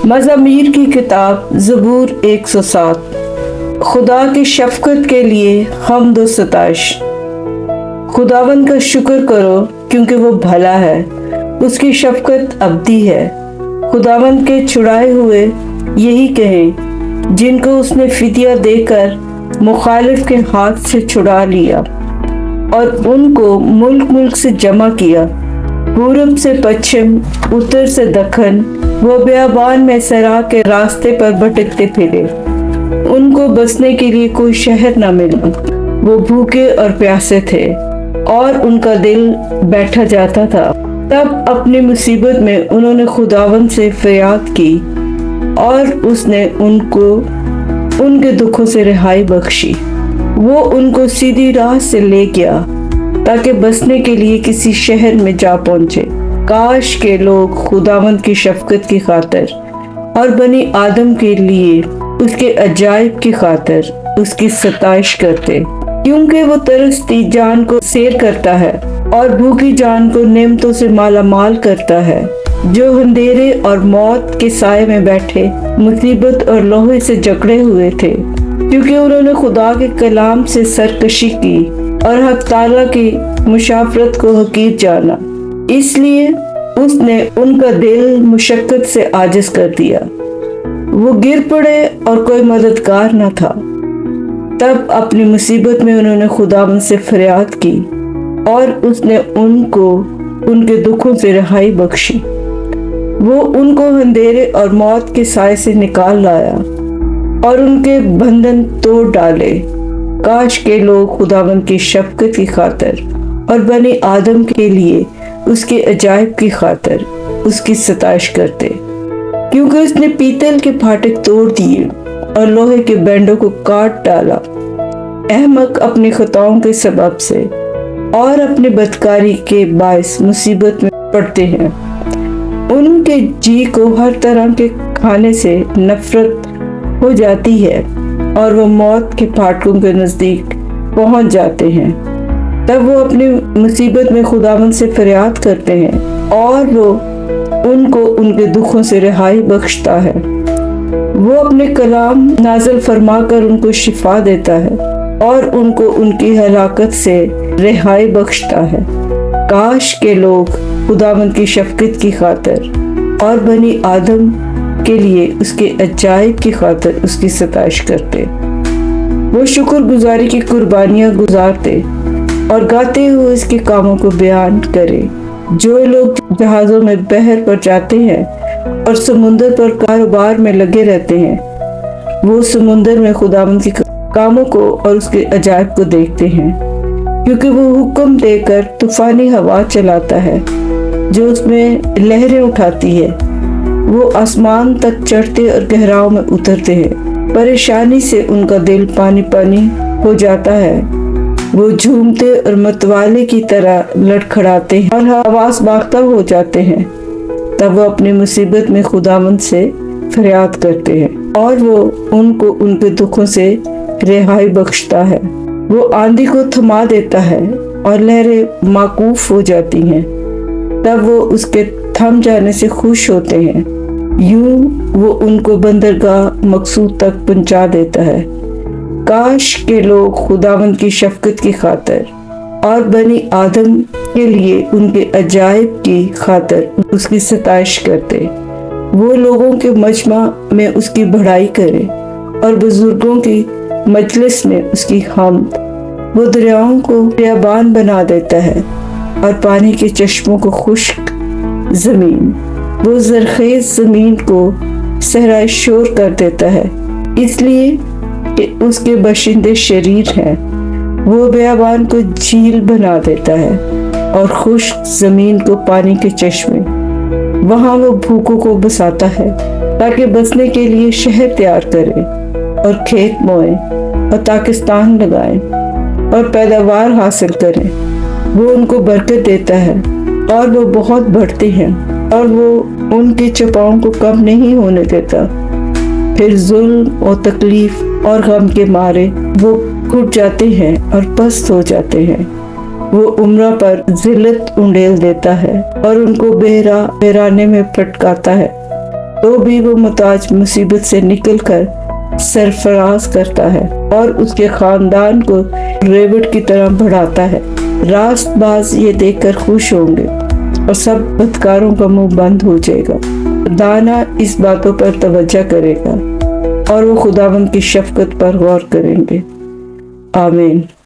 مزامیر کی کتاب زبور 107۔ خدا کی شفقت کے لیے حمد و ستائش۔ خداوند کا شکر کرو کیونکہ وہ بھلا ہے، اس کی شفقت ابدی ہے۔ خداوند کے چھڑائے ہوئے یہی کہیں جن کو اس نے فدیہ دے کر مخالف کے ہاتھ سے چھڑا لیا اور ان کو ملک ملک سے جمع کیا، پورب سے پچھم، اتر سے دکن، وہ بیابان میں صحرا کے راستے پر بھٹکتے پھرے۔ ان کو بسنے کے لیے کوئی شہر نہ ملا، وہ بھوکے اور پیاسے تھے اور ان کا دل بیٹھا جاتا تھا۔ تب اپنی مصیبت میں انہوں نے خداوند سے فریاد کی اور اس نے ان کو ان کے دکھوں سے رہائی بخشی۔ وہ ان کو سیدھی راہ سے لے گیا تاکہ بسنے کے لیے کسی شہر میں جا پہنچے۔ کاش کے لوگ خداوند کی شفقت کی خاطر اور بنی آدم کے لیے اس کے عجائب کی خاطر اس کی ستائش کرتے، کیونکہ وہ ترستی جان کو سیر کرتا ہے اور بھوکی جان کو نعمتوں سے مالا مال کرتا ہے۔ جو اندھیرے اور موت کے سائے میں بیٹھے مصیبت اور لوہے سے جکڑے ہوئے تھے، کیونکہ انہوں نے خدا کے کلام سے سرکشی کی اور حق تعالیٰ کی مشافرت کو حقیر جانا، اس لیے اس نے ان کا دل مشقت سے عاجز کر دیا۔ وہ گر پڑے اور کوئی مددگار نہ تھا۔ تب اپنی مصیبت میں انہوں نے خداوند سے فریاد کی اور اس نے ان کو ان کے دکھوں سے رہائی بخشی۔ وہ ان کو اندھیرے اور موت کے سائے سے نکال لایا اور ان کے بندھن توڑ ڈالے۔ کاش کے لوگ خداوند کی شفقت کی خاطر اور بنی آدم کے لیے اس کے عجائب کی خاطر اس کی ستائش کرتے، کیونکہ اس نے پیتل کے پھاٹک توڑ دیے اور لوہے کے بینڈوں کو کاٹ ڈالا۔ احمق اپنی خطاؤں کے سبب سے اور اپنی بدکاری کے باعث مصیبت میں پڑتے ہیں۔ ان کے جی کو ہر طرح کے کھانے سے نفرت ہو جاتی ہے اور وہ موت کے پھاٹکوں کے نزدیک پہنچ جاتے ہیں۔ تب وہ اپنی مصیبت میں خداوند سے فریاد کرتے ہیں اور وہ ان کو ان کے دکھوں سے رہائی بخشتا ہے۔ وہ اپنے کلام نازل فرما کر ان کو شفا دیتا ہے اور ان کو ان کی ہلاکت سے رہائی بخشتا ہے۔ کاش کے لوگ خداوند کی شفقت کی خاطر اور بنی آدم کے لیے اس کے عجائب کی خاطر اس کی ستائش کرتے۔ وہ شکر گزاری کی قربانیاں گزارتے اور گاتے ہوئے اس کے کاموں کو بیان کرے۔ جو لوگ جہازوں میں بحر پر جاتے ہیں اور سمندر پر کاروبار میں لگے رہتے ہیں، وہ سمندر میں خداوند کے کاموں کو اور اس کے عجائب کو دیکھتے ہیں، کیونکہ وہ حکم دے کر طوفانی ہوا چلاتا ہے جو اس میں لہریں اٹھاتی ہے۔ وہ آسمان تک چڑھتے اور گہراؤں میں اترتے ہیں۔ پریشانی سے ان کا دل پانی پانی ہو جاتا ہے۔ وہ جھومتے اور متوالے کی طرح لڑکھڑاتے ہیں اور حواس باختہ ہو جاتے ہیں۔ تب وہ اپنی مصیبت میں خداوند سے فریاد کرتے ہیں اور وہ ان کو ان کے دکھوں سے رہائی بخشتا ہے۔ وہ آندھی کو تھما دیتا ہے اور لہریں موقوف ہو جاتی ہیں۔ تب وہ اس کے تھم جانے سے خوش ہوتے ہیں۔ یوں وہ ان کو بندرگاہ مقصود تک پہنچا دیتا ہے۔ کاش کے لوگ خداوند کی شفقت کی خاطر اور بنی آدم کے لیے ان کے عجائب کی خاطر اس کی ستائش کرتے۔ وہ لوگوں کے مجمع میں اس کی بڑائی کرے اور بزرگوں کی مجلس میں اس کی حمد۔ وہ دریاؤں کو بیابان بنا دیتا ہے اور پانی کے چشموں کو خشک زمین۔ وہ زرخیز زمین کو صحرائے شور کر دیتا ہے، اس لیے کہ اس کے باشندے شریر ہیں۔ وہ بیابان کو جھیل بنا دیتا ہے اور خشک زمین کو پانی کے چشمے۔ وہاں وہ بھوکوں کو بساتا ہے تاکہ بسنے کے لیے شہر تیار کرے اور کھیت بوئیں اور تاکستان لگائیں اور پیداوار حاصل کریں۔ وہ ان کو برکت دیتا ہے اور وہ بہت بڑھتے ہیں اور وہ ان کے چپاؤں کو کم نہیں ہونے دیتا۔ پھر ظلم اور تکلیف اور غم کے مارے وہ گھٹ جاتے ہیں اور پست ہو جاتے ہیں۔ وہ عمرہ پر ذلت انڈیل دیتا ہے اور ان کو بحرانے میں پھٹکاتا ہے۔ تو بھی وہ محتاج مصیبت سے نکل کر سرفراز کرتا ہے اور اس کے خاندان کو ریوٹ کی طرح بڑھاتا ہے۔ راست باز یہ دیکھ کر خوش ہوں گے اور سب بدکاروں کا منہ بند ہو جائے گا۔ دانا اس باتوں پر توجہ کرے گا اور وہ خداوند کی شفقت پر غور کریں گے۔ آمین۔